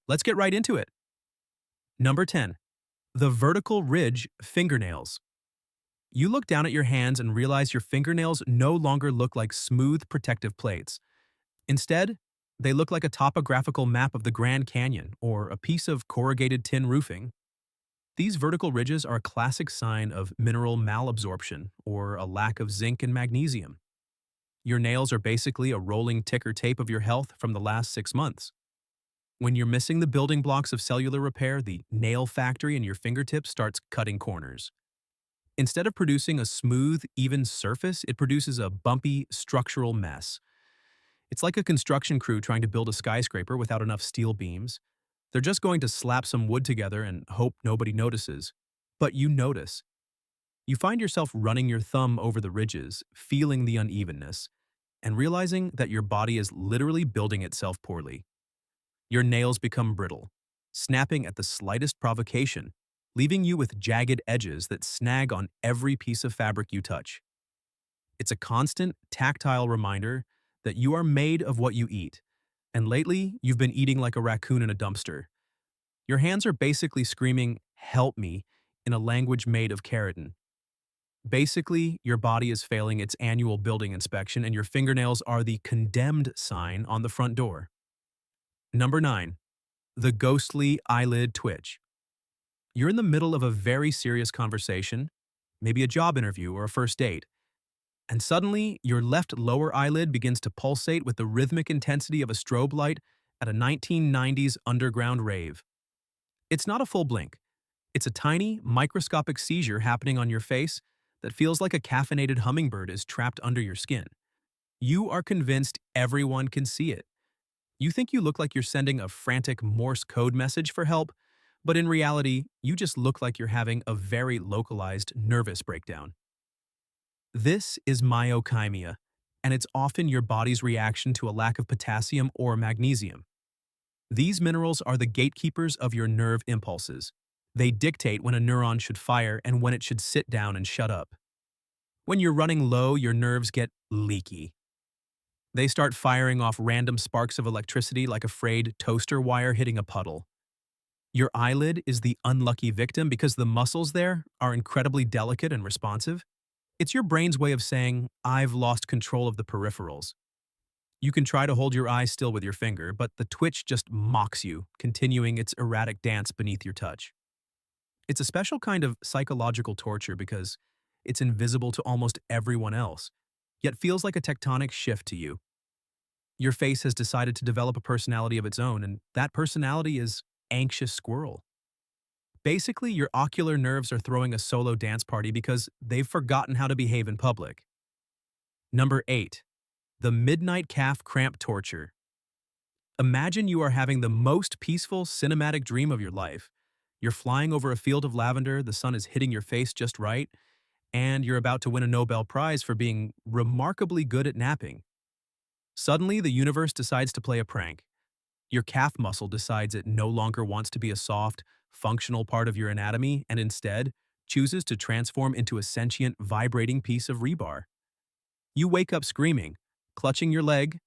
Let's get right into it. Number 10. The vertical ridge fingernails. You look down at your hands and realize your fingernails no longer look like smooth protective plates. Instead, they look like a topographical map of the Grand Canyon or a piece of corrugated tin roofing. These vertical ridges are a classic sign of mineral malabsorption or a lack of zinc and magnesium. Your nails are basically a rolling ticker tape of your health from the last 6 months. When you're missing the building blocks of cellular repair, the nail factory in your fingertips starts cutting corners. Instead of producing a smooth, even surface, it produces a bumpy, structural mess. It's like a construction crew trying to build a skyscraper without enough steel beams. They're just going to slap some wood together and hope nobody notices. But you notice. You find yourself running your thumb over the ridges, feeling the unevenness, and realizing that your body is literally building itself poorly. Your nails become brittle, snapping at the slightest provocation, leaving you with jagged edges that snag on every piece of fabric you touch. It's a constant, tactile reminder that you are made of what you eat, and lately you've been eating like a raccoon in a dumpster. Your hands are basically screaming, "Help me," in a language made of keratin. Basically, your body is failing its annual building inspection, and your fingernails are the condemned sign on the front door. Number 9. The ghostly eyelid twitch. You're in the middle of a very serious conversation, maybe a job interview or a first date, and suddenly your left lower eyelid begins to pulsate with the rhythmic intensity of a strobe light at a 1990s underground rave. It's not a full blink. It's a tiny, microscopic seizure happening on your face that feels like a caffeinated hummingbird is trapped under your skin. You are convinced everyone can see it. You think you look like you're sending a frantic Morse code message for help, but in reality, you just look like you're having a very localized nervous breakdown. This is myokymia, and it's often your body's reaction to a lack of potassium or magnesium. These minerals are the gatekeepers of your nerve impulses. They dictate when a neuron should fire and when it should sit down and shut up. When you're running low, your nerves get leaky. They start firing off random sparks of electricity like a frayed toaster wire hitting a puddle. Your eyelid is the unlucky victim because the muscles there are incredibly delicate and responsive. It's your brain's way of saying, "I've lost control of the peripherals." You can try to hold your eye still with your finger, but the twitch just mocks you, continuing its erratic dance beneath your touch. It's a special kind of psychological torture because it's invisible to almost everyone else, yet feels like a tectonic shift to you. Your face has decided to develop a personality of its own, and that personality is anxious squirrel. Basically, your ocular nerves are throwing a solo dance party because they've forgotten how to behave in public. Number 8. The midnight calf cramp torture. Imagine you are having the most peaceful cinematic dream of your life. You're flying over a field of lavender, the sun is hitting your face just right, and you're about to win a Nobel Prize for being remarkably good at napping. Suddenly, the universe decides to play a prank. Your calf muscle decides it no longer wants to be a soft, functional part of your anatomy and instead chooses to transform into a sentient, vibrating piece of rebar. You wake up screaming, clutching your leg,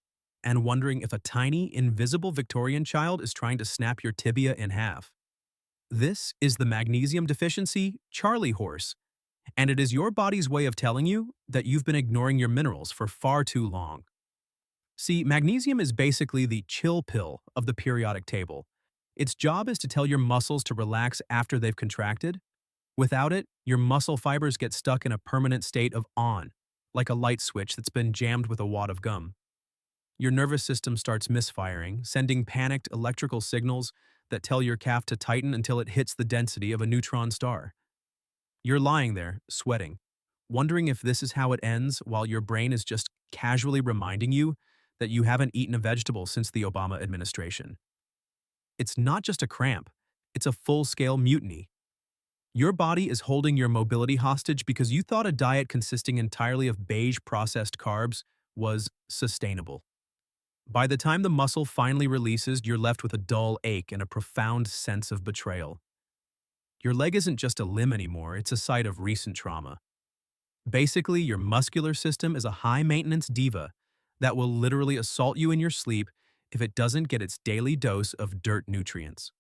and wondering if a tiny, invisible Victorian child is trying to snap your tibia in half. This is the magnesium deficiency Charlie horse, and it is your body's way of telling you that you've been ignoring your minerals for far too long. See, magnesium is basically the chill pill of the periodic table. Its job is to tell your muscles to relax after they've contracted. Without it, your muscle fibers get stuck in a permanent state of on, like a light switch that's been jammed with a wad of gum. Your nervous system starts misfiring, sending panicked electrical signals that tell your calf to tighten until it hits the density of a neutron star. You're lying there, sweating, wondering if this is how it ends while your brain is just casually reminding you that you haven't eaten a vegetable since the Obama administration. It's not just a cramp, it's a full-scale mutiny. Your body is holding your mobility hostage because you thought a diet consisting entirely of beige processed carbs was sustainable. By the time the muscle finally releases, you're left with a dull ache and a profound sense of betrayal. Your leg isn't just a limb anymore, it's a site of recent trauma. Basically, your muscular system is a high-maintenance diva that will literally assault you in your sleep if it doesn't get its daily dose of dirt nutrients.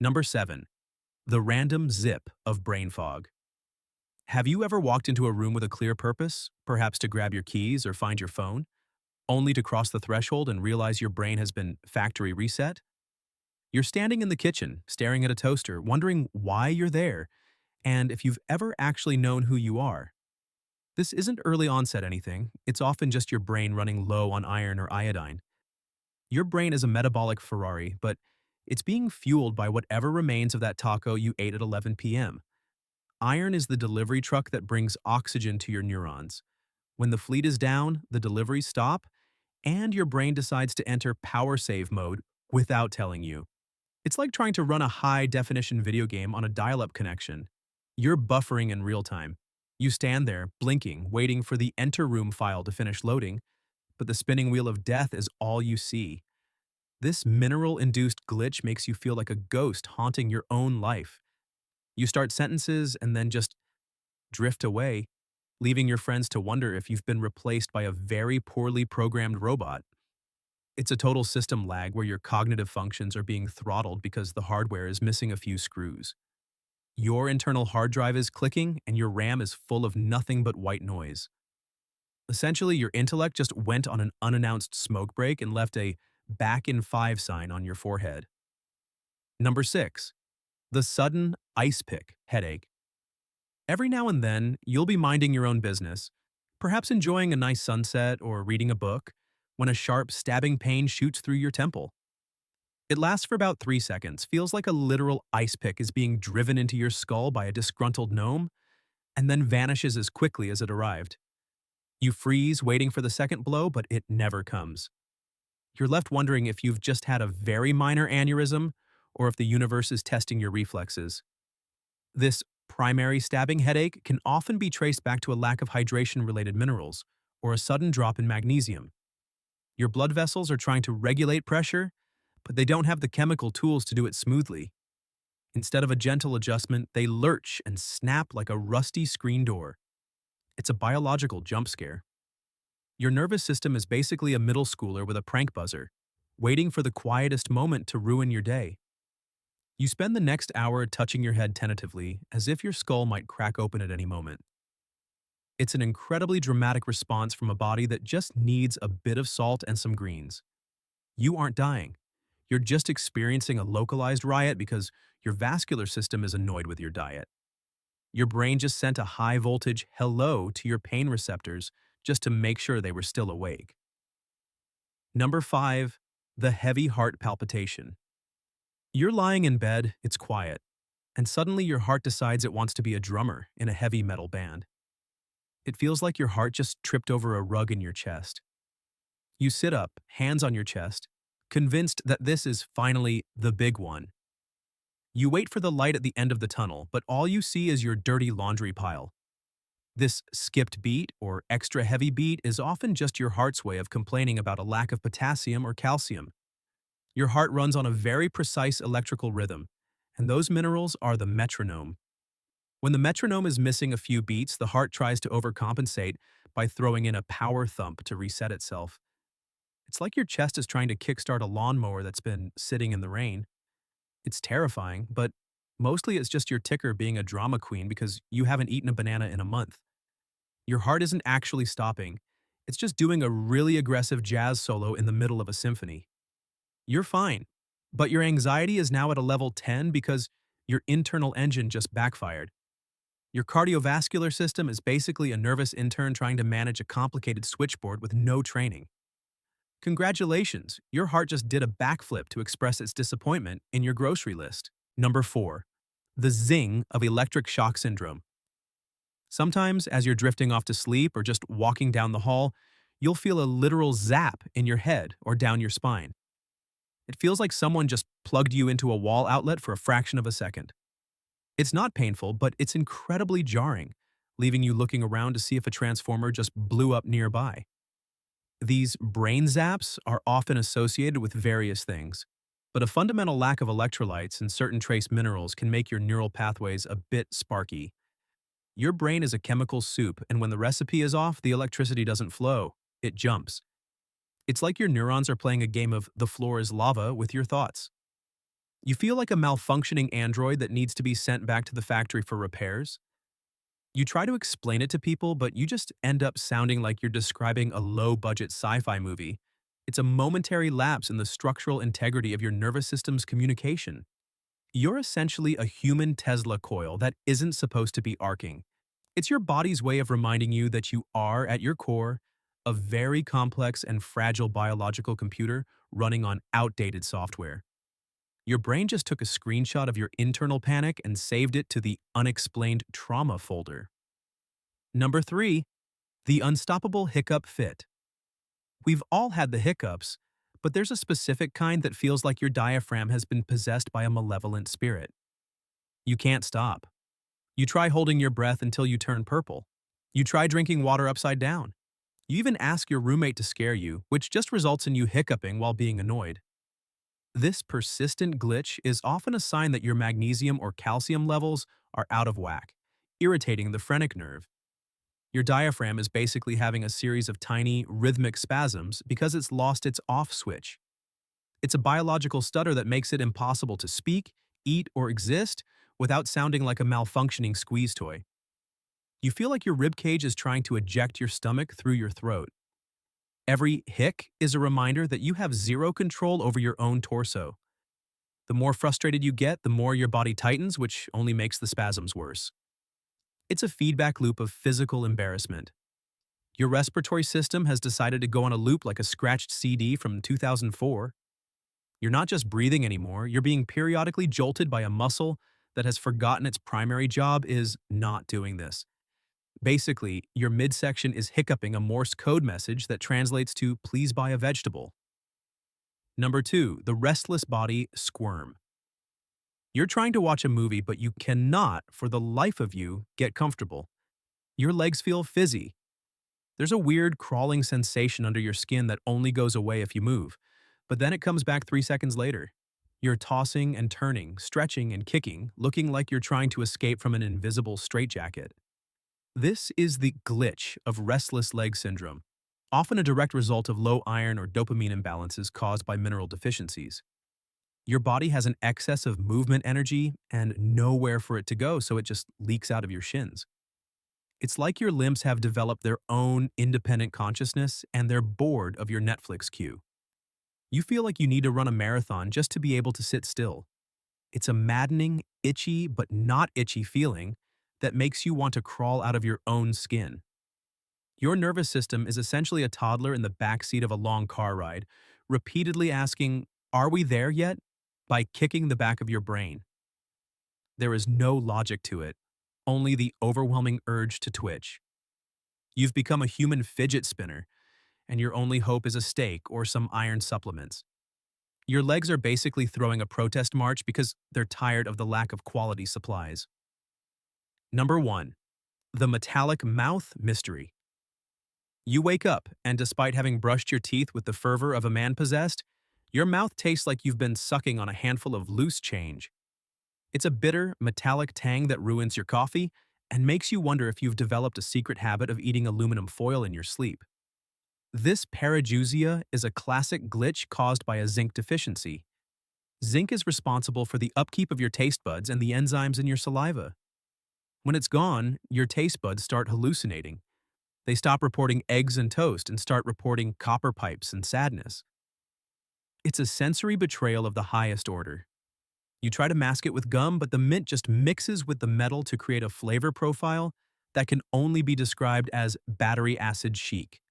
Number 7. The random zip of brain fog. Have you ever walked into a room with a clear purpose, perhaps to grab your keys or find your phone, only to cross the threshold and realize your brain has been factory reset? You're standing in the kitchen, staring at a toaster, wondering why you're there, and if you've ever actually known who you are. This isn't early onset anything, it's often just your brain running low on iron or iodine. Your brain is a metabolic Ferrari, but it's being fueled by whatever remains of that taco you ate at 11 p.m. Iron is the delivery truck that brings oxygen to your neurons. When the fleet is down, the deliveries stop, and your brain decides to enter power save mode without telling you. It's like trying to run a high-definition video game on a dial-up connection. You're buffering in real time. You stand there, blinking, waiting for the enter room file to finish loading, but the spinning wheel of death is all you see. This mineral-induced glitch makes you feel like a ghost haunting your own life. You start sentences and then just drift away, leaving your friends to wonder if you've been replaced by a very poorly programmed robot. It's a total system lag where your cognitive functions are being throttled because the hardware is missing a few screws. Your internal hard drive is clicking and your RAM is full of nothing but white noise. Essentially, your intellect just went on an unannounced smoke break and left a back in 5 sign on your forehead. Number 6. The sudden ice pick headache. Every now and then, you'll be minding your own business, perhaps enjoying a nice sunset or reading a book, when a sharp, stabbing pain shoots through your temple. It lasts for about 3 seconds, feels like a literal ice pick is being driven into your skull by a disgruntled gnome, and then vanishes as quickly as it arrived. You freeze, waiting for the second blow, but it never comes. You're left wondering if you've just had a very minor aneurysm or if the universe is testing your reflexes. This primary stabbing headache can often be traced back to a lack of hydration-related minerals or a sudden drop in magnesium. Your blood vessels are trying to regulate pressure, but they don't have the chemical tools to do it smoothly. Instead of a gentle adjustment, they lurch and snap like a rusty screen door. It's a biological jump scare. Your nervous system is basically a middle schooler with a prank buzzer, waiting for the quietest moment to ruin your day. You spend the next hour touching your head tentatively, as if your skull might crack open at any moment. It's an incredibly dramatic response from a body that just needs a bit of salt and some greens. You aren't dying. You're just experiencing a localized riot because your vascular system is annoyed with your diet. Your brain just sent a high-voltage hello to your pain receptors just to make sure they were still awake. Number 5. The heavy heart palpitation. You're lying in bed, it's quiet, and suddenly your heart decides it wants to be a drummer in a heavy metal band. It feels like your heart just tripped over a rug in your chest. You sit up, hands on your chest, convinced that this is finally the big one. You wait for the light at the end of the tunnel, but all you see is your dirty laundry pile. This skipped beat or extra heavy beat is often just your heart's way of complaining about a lack of potassium or calcium. Your heart runs on a very precise electrical rhythm, and those minerals are the metronome. When the metronome is missing a few beats, the heart tries to overcompensate by throwing in a power thump to reset itself. It's like your chest is trying to kickstart a lawnmower that's been sitting in the rain. It's terrifying, but mostly it's just your ticker being a drama queen because you haven't eaten a banana in a month. Your heart isn't actually stopping. It's just doing a really aggressive jazz solo in the middle of a symphony. You're fine, but your anxiety is now at a level 10 because your internal engine just backfired. Your cardiovascular system is basically a nervous intern trying to manage a complicated switchboard with no training. Congratulations, your heart just did a backflip to express its disappointment in your grocery list. Number 4. The zing of electric shock syndrome. Sometimes, as you're drifting off to sleep or just walking down the hall, you'll feel a literal zap in your head or down your spine. It feels like someone just plugged you into a wall outlet for a fraction of a second. It's not painful, but it's incredibly jarring, leaving you looking around to see if a transformer just blew up nearby. These brain zaps are often associated with various things, but a fundamental lack of electrolytes and certain trace minerals can make your neural pathways a bit sparky. Your brain is a chemical soup, and when the recipe is off, the electricity doesn't flow, it jumps. It's like your neurons are playing a game of the floor is lava with your thoughts. You feel like a malfunctioning android that needs to be sent back to the factory for repairs. You try to explain it to people, but you just end up sounding like you're describing a low-budget sci-fi movie. It's a momentary lapse in the structural integrity of your nervous system's communication. You're essentially a human Tesla coil that isn't supposed to be arcing. It's your body's way of reminding you that you are, at your core, a very complex and fragile biological computer running on outdated software. Your brain just took a screenshot of your internal panic and saved it to the unexplained trauma folder. Number 3, the unstoppable hiccup fit. We've all had the hiccups, but there's a specific kind that feels like your diaphragm has been possessed by a malevolent spirit. You can't stop. You try holding your breath until you turn purple. You try drinking water upside down. You even ask your roommate to scare you, which just results in you hiccuping while being annoyed. This persistent glitch is often a sign that your magnesium or calcium levels are out of whack, irritating the phrenic nerve. Your diaphragm is basically having a series of tiny, rhythmic spasms because it's lost its off switch. It's a biological stutter that makes it impossible to speak, eat, or exist without sounding like a malfunctioning squeeze toy. You feel like your ribcage is trying to eject your stomach through your throat. Every hic is a reminder that you have zero control over your own torso. The more frustrated you get, the more your body tightens, which only makes the spasms worse. It's a feedback loop of physical embarrassment. Your respiratory system has decided to go on a loop like a scratched CD from 2004. You're not just breathing anymore, you're being periodically jolted by a muscle that has forgotten its primary job is not doing this. Basically, your midsection is hiccuping a Morse code message that translates to "please buy a vegetable." Number 2, the restless body squirm. You're trying to watch a movie, but you cannot, for the life of you, get comfortable. Your legs feel fizzy. There's a weird crawling sensation under your skin that only goes away if you move, but then it comes back 3 seconds later. You're tossing and turning, stretching and kicking, looking like you're trying to escape from an invisible straitjacket. This is the glitch of restless leg syndrome, often a direct result of low iron or dopamine imbalances caused by mineral deficiencies. Your body has an excess of movement energy and nowhere for it to go, so it just leaks out of your shins. It's like your limbs have developed their own independent consciousness and they're bored of your Netflix queue. You feel like you need to run a marathon just to be able to sit still. It's a maddening, itchy but not itchy feeling that makes you want to crawl out of your own skin. Your nervous system is essentially a toddler in the backseat of a long car ride, repeatedly asking, "Are we there yet?" by kicking the back of your brain. There is no logic to it, only the overwhelming urge to twitch. You've become a human fidget spinner, and your only hope is a steak or some iron supplements. Your legs are basically throwing a protest march because they're tired of the lack of quality supplies. Number 1, the metallic mouth mystery. You wake up, and despite having brushed your teeth with the fervor of a man possessed, your mouth tastes like you've been sucking on a handful of loose change. It's a bitter, metallic tang that ruins your coffee and makes you wonder if you've developed a secret habit of eating aluminum foil in your sleep. This pareidosia is a classic glitch caused by a zinc deficiency. Zinc is responsible for the upkeep of your taste buds and the enzymes in your saliva. When it's gone, your taste buds start hallucinating. They stop reporting eggs and toast and start reporting copper pipes and sadness. It's a sensory betrayal of the highest order. You try to mask it with gum, but the mint just mixes with the metal to create a flavor profile that can only be described as battery acid chic.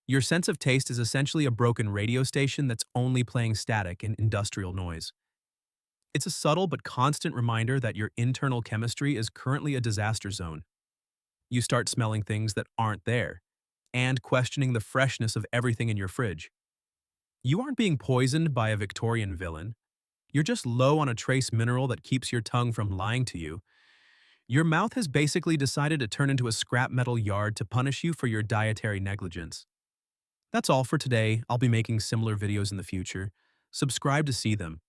Your sense of taste is essentially a broken radio station that's only playing static and industrial noise. It's a subtle but constant reminder that your internal chemistry is currently a disaster zone. You start smelling things that aren't there, and questioning the freshness of everything in your fridge. You aren't being poisoned by a Victorian villain. You're just low on a trace mineral that keeps your tongue from lying to you. Your mouth has basically decided to turn into a scrap metal yard to punish you for your dietary negligence. That's all for today. I'll be making similar videos in the future. Subscribe to see them.